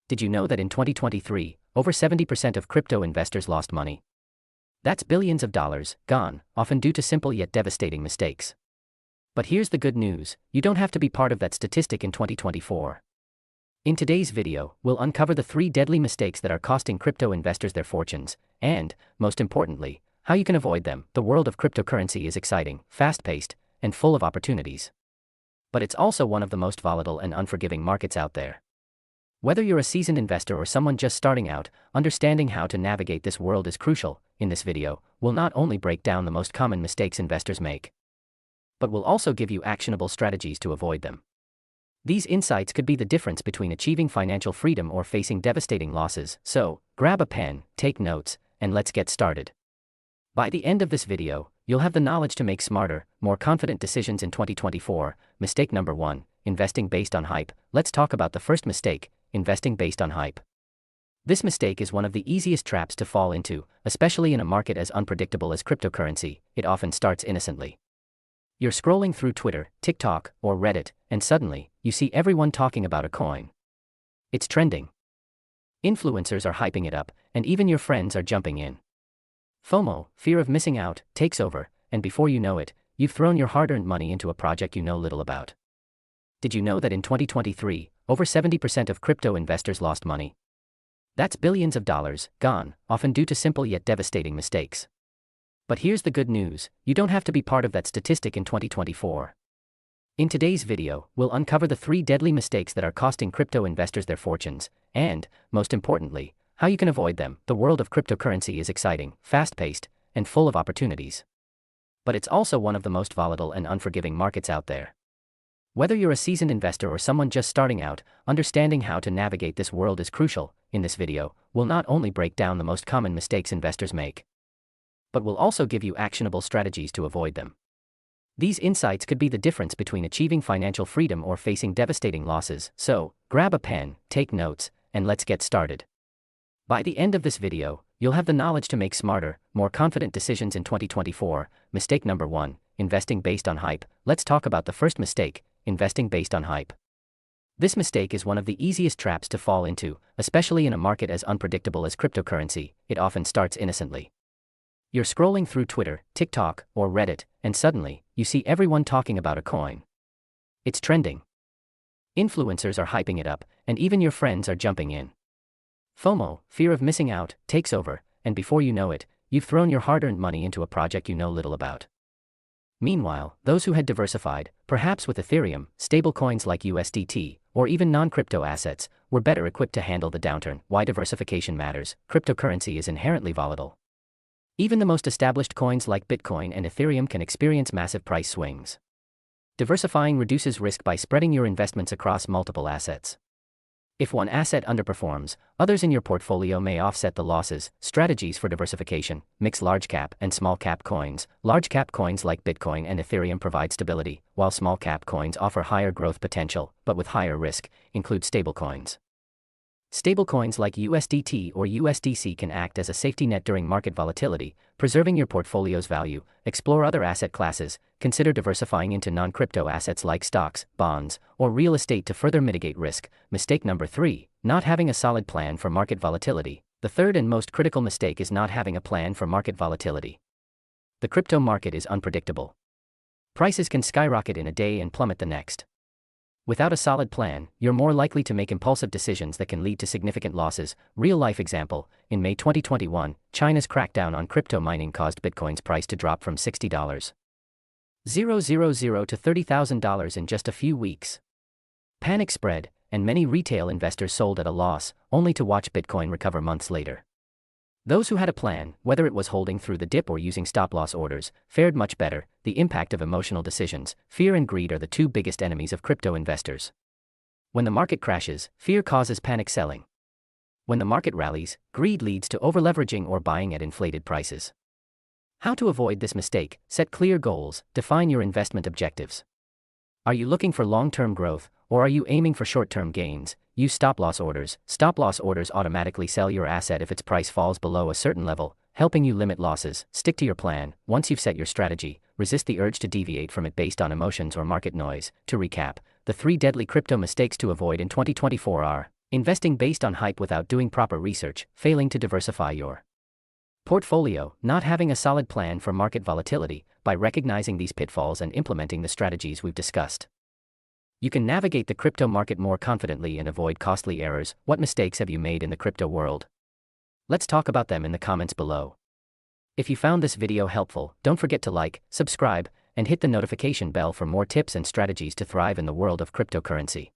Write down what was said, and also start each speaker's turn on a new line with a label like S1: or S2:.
S1: Did you know that in 2023, over 70% of crypto investors lost money? That's billions of dollars gone, often due to simple yet devastating mistakes. But here's the good news, you don't have to be part of that statistic in 2024. In today's video, we'll uncover the 3 deadly mistakes that are costing crypto investors their fortunes, and, most importantly, how you can avoid them. The world of cryptocurrency is exciting, fast-paced, and full of opportunities. But it's also one of the most volatile and unforgiving markets out there. Whether you're a seasoned investor or someone just starting out, understanding how to navigate this world is crucial. In this video, we'll not only break down the most common mistakes investors make, but we'll also give you actionable strategies to avoid them. These insights could be the difference between achieving financial freedom or facing devastating losses. So, grab a pen, take notes, and let's get started. By the end of this video, you'll have the knowledge to make smarter, more confident decisions in 2024. Mistake number 1, investing based on hype. Let's talk about the first mistake, investing based on hype. This mistake is one of the easiest traps to fall into, especially in a market as unpredictable as cryptocurrency. It often starts innocently. You're scrolling through Twitter, TikTok, or Reddit, and suddenly, you see everyone talking about a coin. It's trending. Influencers are hyping it up, and even your friends are jumping in. FOMO, fear of missing out, takes over, and before you know it, you've thrown your hard-earned money into a project you know little about. Did you know that in 2023, over 70% of crypto investors lost money? That's billions of dollars gone, often due to simple yet devastating mistakes. But here's the good news, you don't have to be part of that statistic in 2024. In today's video, we'll uncover the 3 deadly mistakes that are costing crypto investors their fortunes, and, most importantly, how you can avoid them. The world of cryptocurrency is exciting, fast-paced, and full of opportunities. But it's also one of the most volatile and unforgiving markets out there. Whether you're a seasoned investor or someone just starting out, understanding how to navigate this world is crucial. In this video, we'll not only break down the most common mistakes investors make, but we'll also give you actionable strategies to avoid them. These insights could be the difference between achieving financial freedom or facing devastating losses. So, grab a pen, take notes, and let's get started. By the end of this video, you'll have the knowledge to make smarter, more confident decisions in 2024. Mistake number 1, investing based on hype. Let's talk about the first mistake, investing based on hype. This mistake is one of the easiest traps to fall into, especially in a market as unpredictable as cryptocurrency. It often starts innocently. You're scrolling through Twitter, TikTok, or Reddit, and suddenly, you see everyone talking about a coin. It's trending. Influencers are hyping it up, and even your friends are jumping in. FOMO, fear of missing out, takes over, and before you know it, you've thrown your hard-earned money into a project you know little about. Meanwhile, those who had diversified, perhaps with Ethereum, stablecoins like USDT, or even non-crypto assets, were better equipped to handle the downturn. Why diversification matters. Cryptocurrency is inherently volatile. Even the most established coins like Bitcoin and Ethereum can experience massive price swings. Diversifying reduces risk by spreading your investments across multiple assets. If one asset underperforms, others in your portfolio may offset the losses. Strategies for diversification: mix large cap and small cap coins. Large cap coins like Bitcoin and Ethereum provide stability, while small cap coins offer higher growth potential, but with higher risk. Include stablecoins. Stablecoins like USDT or USDC can act as a safety net during market volatility, preserving your portfolio's value. Explore other asset classes. Consider diversifying into non-crypto assets like stocks, bonds, or real estate to further mitigate risk. Mistake number 3, not having a solid plan for market volatility. The third and most critical mistake is not having a plan for market volatility. The crypto market is unpredictable. Prices can skyrocket in a day and plummet the next. Without a solid plan, you're more likely to make impulsive decisions that can lead to significant losses. Real-life example, in May 2021, China's crackdown on crypto mining caused Bitcoin's price to drop from $60,000 to $30,000 in just a few weeks. Panic spread, and many retail investors sold at a loss, only to watch Bitcoin recover months later. Those who had a plan, whether it was holding through the dip or using stop-loss orders, fared much better. The impact of emotional decisions. Fear and greed are the 2 biggest enemies of crypto investors. When the market crashes, fear causes panic selling. When the market rallies, greed leads to overleveraging or buying at inflated prices. How to avoid this mistake? Set clear goals, define your investment objectives. Are you looking for long-term growth, or are you aiming for short-term gains? Use stop-loss orders. Stop-loss orders automatically sell your asset if its price falls below a certain level, helping you limit losses. Stick to your plan. Once you've set your strategy, resist the urge to deviate from it based on emotions or market noise. To recap, the 3 deadly crypto mistakes to avoid in 2024 are: Investing based on hype without doing proper research, failing to diversify your portfolio, not having a solid plan for market volatility. By recognizing these pitfalls and implementing the strategies we've discussed, you can navigate the crypto market more confidently and avoid costly errors. What mistakes have you made in the crypto world? Let's talk about them in the comments below. If you found this video helpful, don't forget to like, subscribe, and hit the notification bell for more tips and strategies to thrive in the world of cryptocurrency.